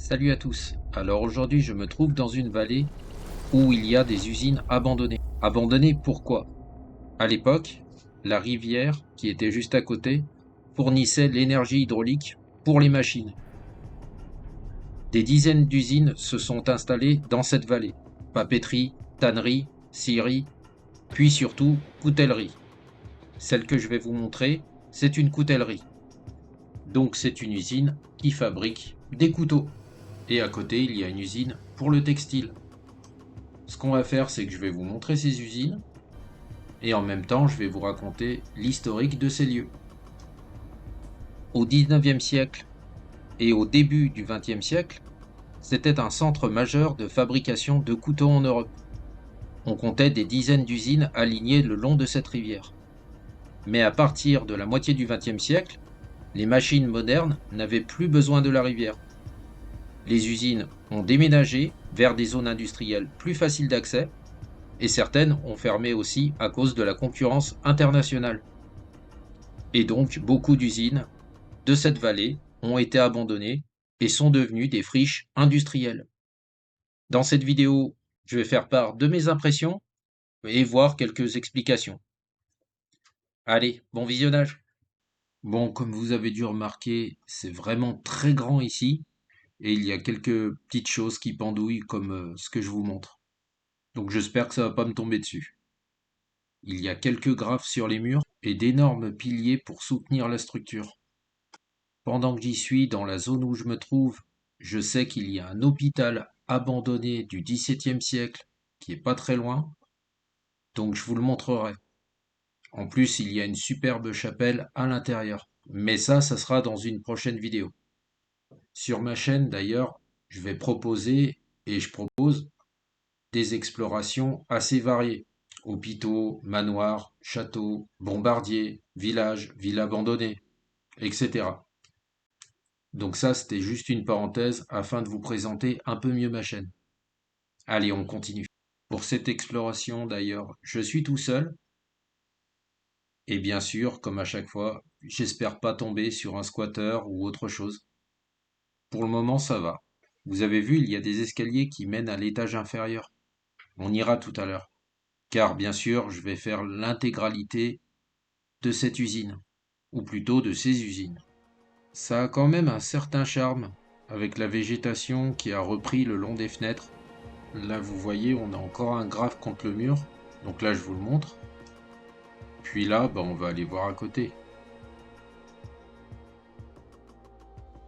Salut à tous. Alors aujourd'hui, je me trouve dans une vallée où il y a des usines abandonnées. Abandonnées pourquoi? À l'époque, la rivière qui était juste à côté fournissait l'énergie hydraulique pour les machines. Des dizaines d'usines se sont installées dans cette vallée. Papeterie, tannerie, scierie, puis surtout coutellerie. Celle que je vais vous montrer, c'est une coutellerie. Donc c'est une usine qui fabrique des couteaux. Et à côté, il y a une usine pour le textile. Ce qu'on va faire, c'est que je vais vous montrer ces usines et en même temps, je vais vous raconter l'historique de ces lieux. Au 19e siècle et au début du 20e siècle, c'était un centre majeur de fabrication de couteaux en Europe. On comptait des dizaines d'usines alignées le long de cette rivière. Mais à partir de la moitié du 20e siècle, les machines modernes n'avaient plus besoin de la rivière. Les usines ont déménagé vers des zones industrielles plus faciles d'accès et certaines ont fermé aussi à cause de la concurrence internationale. Et donc beaucoup d'usines de cette vallée ont été abandonnées et sont devenues des friches industrielles. Dans cette vidéo, je vais faire part de mes impressions et voir quelques explications. Allez, bon visionnage. Bon, comme vous avez dû remarquer, c'est vraiment très grand ici et il y a quelques petites choses qui pendouillent comme ce que je vous montre. Donc j'espère que ça va pas me tomber dessus. Il y a quelques graphes sur les murs et d'énormes piliers pour soutenir la structure. Pendant que j'y suis, dans la zone où je me trouve, je sais qu'il y a un hôpital abandonné du XVIIe siècle qui est pas très loin, donc je vous le montrerai. En plus, il y a une superbe chapelle à l'intérieur. Mais ça sera dans une prochaine vidéo. Sur ma chaîne, d'ailleurs, je vais proposer, et je propose, des explorations assez variées. Hôpitaux, manoirs, châteaux, bombardiers, villages, villes abandonnées, etc. Donc ça, c'était juste une parenthèse afin de vous présenter un peu mieux ma chaîne. Allez, on continue. Pour cette exploration, d'ailleurs, je suis tout seul. Et bien sûr, comme à chaque fois, j'espère pas tomber sur un squatter ou autre chose. Pour le moment, ça va. Vous avez vu, il y a des escaliers qui mènent à l'étage inférieur. On ira tout à l'heure. Car bien sûr, je vais faire l'intégralité de cette usine. Ou plutôt de ces usines. Ça a quand même un certain charme, avec la végétation qui a repris le long des fenêtres. Là, vous voyez, on a encore un graphe contre le mur. Donc là, je vous le montre. Puis là, bah, on va aller voir à côté.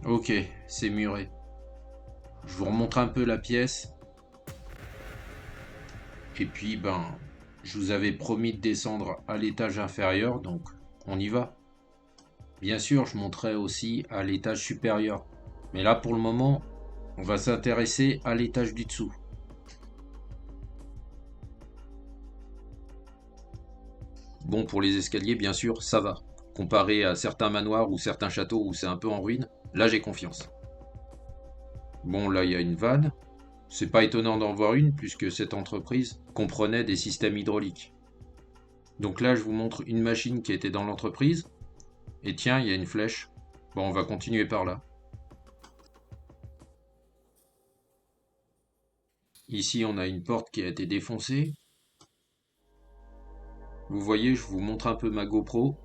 Ok, c'est muré. Je vous remontre un peu la pièce. Et puis, ben, je vous avais promis de descendre à l'étage inférieur, donc on y va. Bien sûr, je monterai aussi à l'étage supérieur. Mais là, pour le moment, on va s'intéresser à l'étage du dessous. Bon, pour les escaliers, bien sûr, ça va. Comparé à certains manoirs ou certains châteaux où c'est un peu en ruine, là j'ai confiance. Bon, là il y a une vanne. C'est pas étonnant d'en voir une puisque cette entreprise comprenait des systèmes hydrauliques. Donc là, je vous montre une machine qui était dans l'entreprise. Et tiens, il y a une flèche. Bon, on va continuer par là. Ici, on a une porte qui a été défoncée. Vous voyez, je vous montre un peu ma GoPro.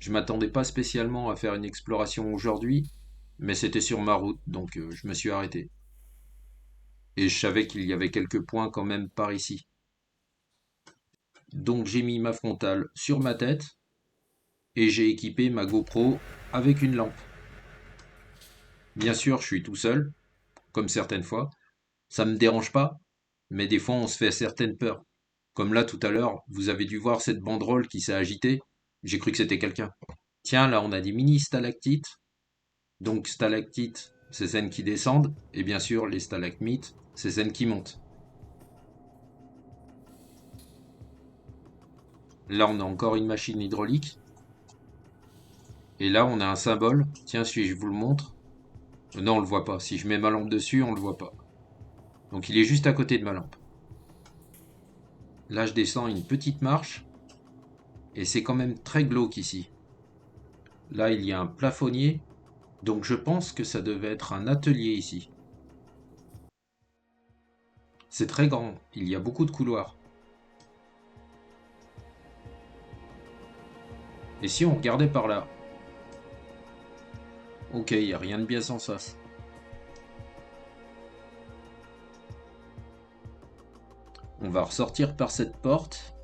Je m'attendais pas spécialement à faire une exploration aujourd'hui, mais c'était sur ma route, donc je me suis arrêté. Et je savais qu'il y avait quelques points quand même par ici. Donc j'ai mis ma frontale sur ma tête et j'ai équipé ma GoPro avec une lampe. Bien sûr, je suis tout seul, comme certaines fois. Ça me dérange pas, mais des fois on se fait certaines peurs. Comme là tout à l'heure, vous avez dû voir cette banderole qui s'est agitée. J'ai cru que c'était quelqu'un. Tiens, là on a des mini stalactites. Donc stalactites, c'est celles qui descendent, et bien sûr les stalagmites, c'est celles qui montent. Là on a encore une machine hydraulique. Et là on a un symbole. Tiens, si je vous le montre. Non, on le voit pas. Si je mets ma lampe dessus, on le voit pas. Donc il est juste à côté de ma lampe. Là je descends une petite marche. Et c'est quand même très glauque ici. Là il y a un plafonnier. Donc je pense que ça devait être un atelier ici. C'est très grand, il y a beaucoup de couloirs. Et si on regardait par là? Ok, il n'y a rien de bien sans ça. On va ressortir par cette porte.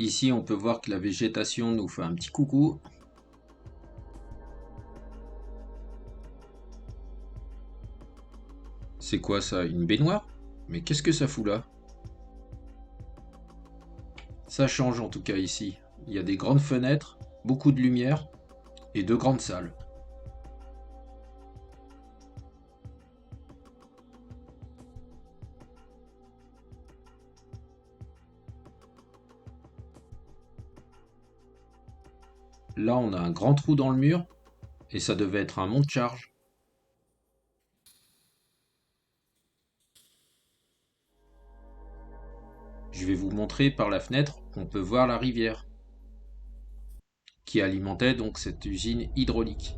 Ici, on peut voir que la végétation nous fait un petit coucou. C'est quoi ça? Une baignoire? Mais qu'est-ce que ça fout là? Ça change en tout cas ici. Il y a des grandes fenêtres, beaucoup de lumière et deux grandes salles. Là, on a un grand trou dans le mur et ça devait être un monte-charge. Je vais vous montrer par la fenêtre, on peut voir la rivière qui alimentait donc cette usine hydraulique.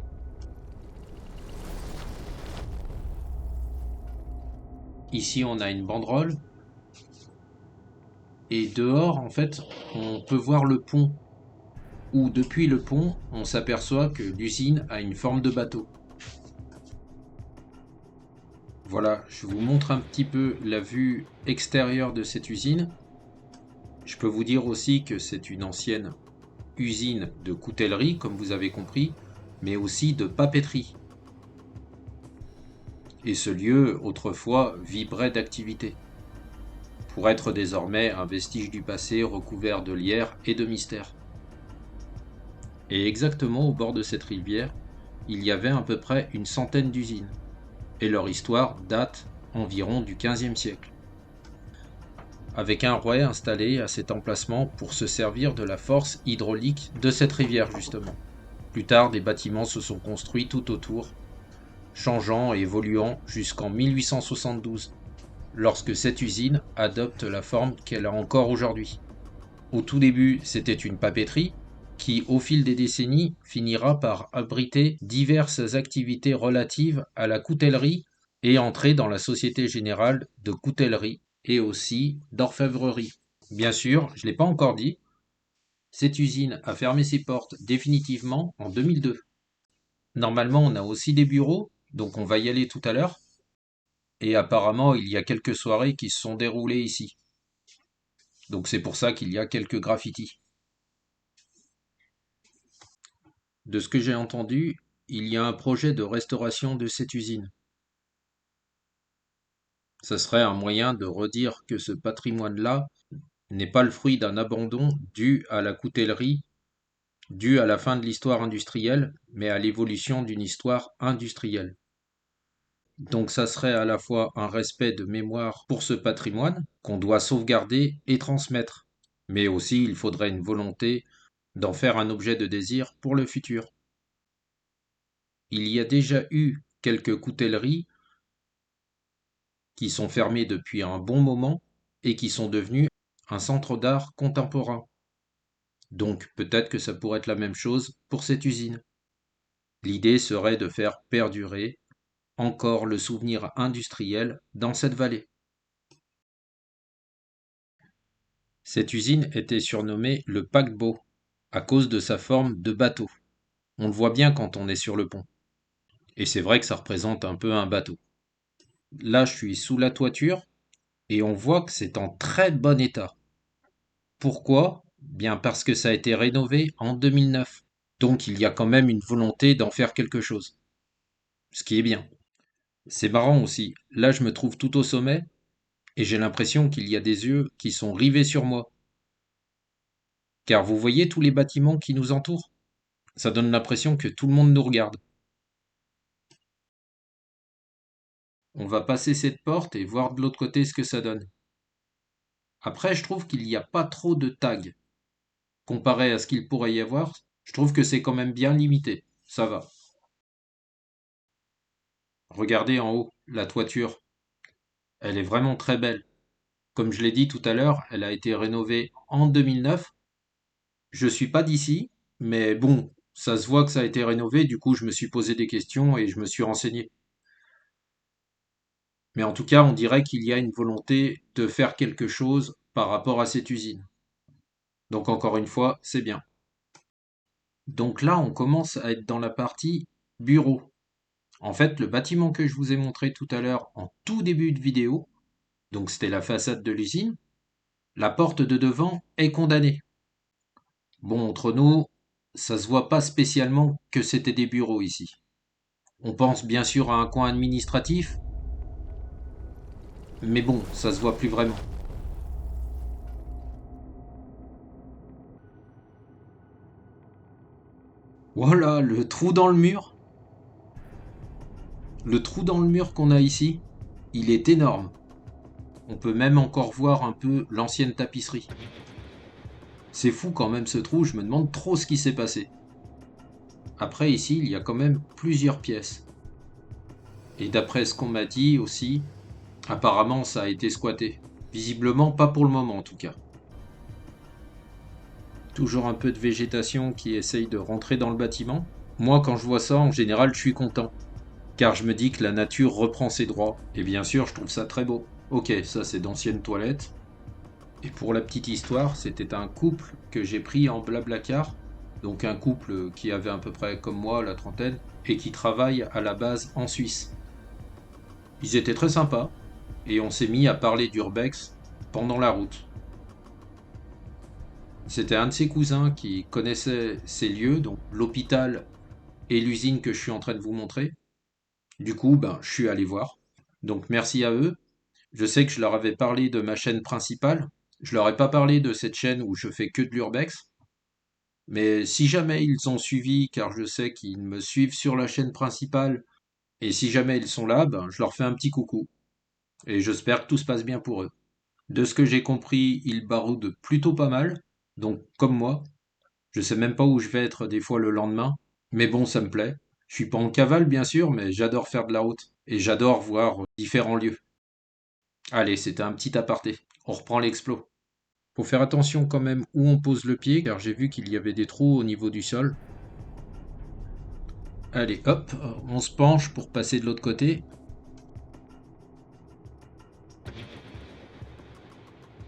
Ici, on a une banderole et dehors, en fait, on peut voir le pont où depuis le pont, on s'aperçoit que l'usine a une forme de bateau. Voilà, je vous montre un petit peu la vue extérieure de cette usine. Je peux vous dire aussi que c'est une ancienne usine de coutellerie, comme vous avez compris, mais aussi de papeterie. Et ce lieu, autrefois, vibrait d'activité, pour être désormais un vestige du passé recouvert de lierre et de mystère. Et exactement au bord de cette rivière, il y avait à peu près une centaine d'usines, et leur histoire date environ du XVe siècle, avec un rouet installé à cet emplacement pour se servir de la force hydraulique de cette rivière justement. Plus tard, des bâtiments se sont construits tout autour, changeant et évoluant jusqu'en 1872, lorsque cette usine adopte la forme qu'elle a encore aujourd'hui. Au tout début, c'était une papeterie qui, au fil des décennies, finira par abriter diverses activités relatives à la coutellerie et entrer dans la Société Générale de Coutellerie et aussi d'Orfèvrerie. Bien sûr, je ne l'ai pas encore dit, cette usine a fermé ses portes définitivement en 2002. Normalement, on a aussi des bureaux, donc on va y aller tout à l'heure. Et apparemment, il y a quelques soirées qui se sont déroulées ici. Donc c'est pour ça qu'il y a quelques graffitis. De ce que j'ai entendu, il y a un projet de restauration de cette usine. Ça serait un moyen de redire que ce patrimoine-là n'est pas le fruit d'un abandon dû à la coutellerie, dû à la fin de l'histoire industrielle, mais à l'évolution d'une histoire industrielle. Donc ça serait à la fois un respect de mémoire pour ce patrimoine qu'on doit sauvegarder et transmettre, mais aussi il faudrait une volonté d'en faire un objet de désir pour le futur. Il y a déjà eu quelques coutelleries qui sont fermées depuis un bon moment et qui sont devenues un centre d'art contemporain. Donc peut-être que ça pourrait être la même chose pour cette usine. L'idée serait de faire perdurer encore le souvenir industriel dans cette vallée. Cette usine était surnommée le paquebot à cause de sa forme de bateau. On le voit bien quand on est sur le pont. Et c'est vrai que ça représente un peu un bateau. Là, je suis sous la toiture et on voit que c'est en très bon état. Pourquoi? Bien parce que ça a été rénové en 2009. Donc il y a quand même une volonté d'en faire quelque chose. Ce qui est bien. C'est marrant aussi. Là, je me trouve tout au sommet et j'ai l'impression qu'il y a des yeux qui sont rivés sur moi. Car vous voyez tous les bâtiments qui nous entourent? Ça donne l'impression que tout le monde nous regarde. On va passer cette porte et voir de l'autre côté ce que ça donne. Après, je trouve qu'il n'y a pas trop de tags. Comparé à ce qu'il pourrait y avoir, je trouve que c'est quand même bien limité. Ça va. Regardez en haut, la toiture. Elle est vraiment très belle. Comme je l'ai dit tout à l'heure, elle a été rénovée en 2009. Je suis pas d'ici, mais bon, ça se voit que ça a été rénové, du coup je me suis posé des questions et je me suis renseigné. Mais en tout cas, on dirait qu'il y a une volonté de faire quelque chose par rapport à cette usine. Donc encore une fois, c'est bien. Donc là, on commence à être dans la partie bureau. En fait, le bâtiment que je vous ai montré tout à l'heure en tout début de vidéo, donc c'était la façade de l'usine, la porte de devant est condamnée. Bon, entre nous, ça se voit pas spécialement que c'était des bureaux ici. On pense bien sûr à un coin administratif, mais bon, ça se voit plus vraiment. Voilà, le trou dans le mur. Le trou dans le mur qu'on a ici, il est énorme. On peut même encore voir un peu l'ancienne tapisserie. C'est fou quand même ce trou, je me demande trop ce qui s'est passé. Après ici, il y a quand même plusieurs pièces. Et d'après ce qu'on m'a dit aussi, apparemment ça a été squatté. Visiblement pas pour le moment en tout cas. Toujours un peu de végétation qui essaye de rentrer dans le bâtiment. Moi quand je vois ça, en général je suis content. Car je me dis que la nature reprend ses droits. Et bien sûr, je trouve ça très beau. Ok, ça c'est d'anciennes toilettes. Et pour la petite histoire, c'était un couple que j'ai pris en Blablacar. Donc un couple qui avait à peu près comme moi la trentaine et qui travaille à la base en Suisse. Ils étaient très sympas et on s'est mis à parler d'urbex pendant la route. C'était un de ses cousins qui connaissait ces lieux, donc l'hôpital et l'usine que je suis en train de vous montrer. Du coup, ben, je suis allé voir. Donc merci à eux. Je sais que je leur avais parlé de ma chaîne principale. Je leur ai pas parlé de cette chaîne où je fais que de l'urbex. Mais si jamais ils ont suivi, car je sais qu'ils me suivent sur la chaîne principale, et si jamais ils sont là, ben, je leur fais un petit coucou. Et j'espère que tout se passe bien pour eux. De ce que j'ai compris, ils baroudent plutôt pas mal. Donc, comme moi, je sais même pas où je vais être des fois le lendemain. Mais bon, ça me plaît. Je suis pas en cavale, bien sûr, mais j'adore faire de la route. Et j'adore voir différents lieux. Allez, c'était un petit aparté. On reprend l'explo. Faut faire attention quand même où on pose le pied, car j'ai vu qu'il y avait des trous au niveau du sol. Allez, hop, on se penche pour passer de l'autre côté.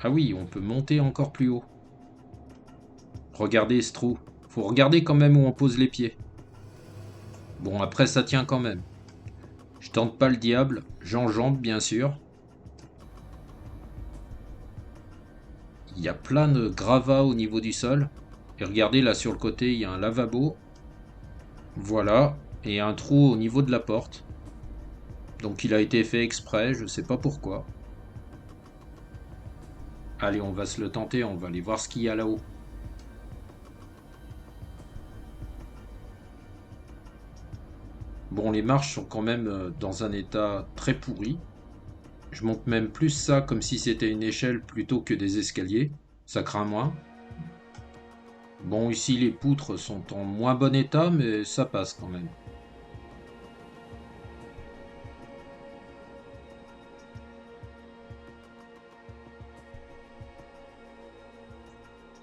Ah oui, on peut monter encore plus haut. Regardez ce trou. Faut regarder quand même où on pose les pieds. Bon, après ça tient quand même. Je tente pas le diable, j'enjambe bien sûr. Il y a plein de gravats au niveau du sol. Et regardez là sur le côté, il y a un lavabo. Voilà, et un trou au niveau de la porte. Donc il a été fait exprès, je sais pas pourquoi. Allez, on va se le tenter, on va aller voir ce qu'il y a là-haut. Bon, les marches sont quand même dans un état très pourri. Je monte même plus ça comme si c'était une échelle plutôt que des escaliers. Ça craint moins. Bon, ici les poutres sont en moins bon état, mais ça passe quand même.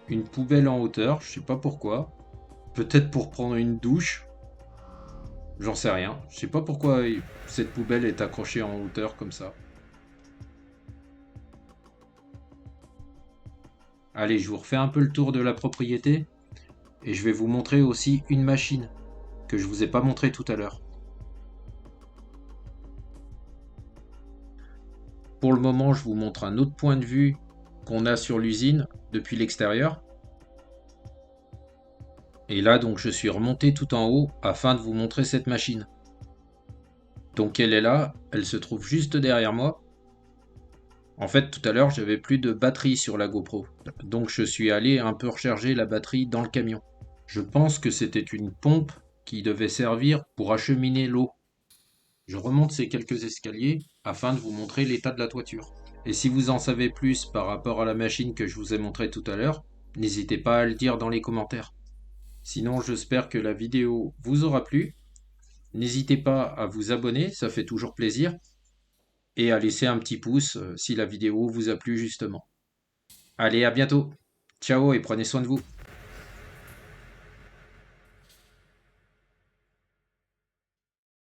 Une poubelle en hauteur, je sais pas pourquoi. Peut-être pour prendre une douche. J'en sais rien. Je sais pas pourquoi cette poubelle est accrochée en hauteur comme ça. Allez, je vous refais un peu le tour de la propriété. Et je vais vous montrer aussi une machine que je vous ai pas montré tout à l'heure. Pour le moment, je vous montre un autre point de vue qu'on a sur l'usine depuis l'extérieur. Et là, donc, je suis remonté tout en haut afin de vous montrer cette machine. Donc, elle est là, elle se trouve juste derrière moi. En fait, tout à l'heure, j'avais plus de batterie sur la GoPro. Donc, je suis allé un peu recharger la batterie dans le camion. Je pense que c'était une pompe qui devait servir pour acheminer l'eau. Je remonte ces quelques escaliers afin de vous montrer l'état de la toiture. Et si vous en savez plus par rapport à la machine que je vous ai montrée tout à l'heure, n'hésitez pas à le dire dans les commentaires. Sinon, j'espère que la vidéo vous aura plu. N'hésitez pas à vous abonner, ça fait toujours plaisir. et à laisser un petit pouce si la vidéo vous a plu justement. Allez, à bientôt. Ciao et prenez soin de vous.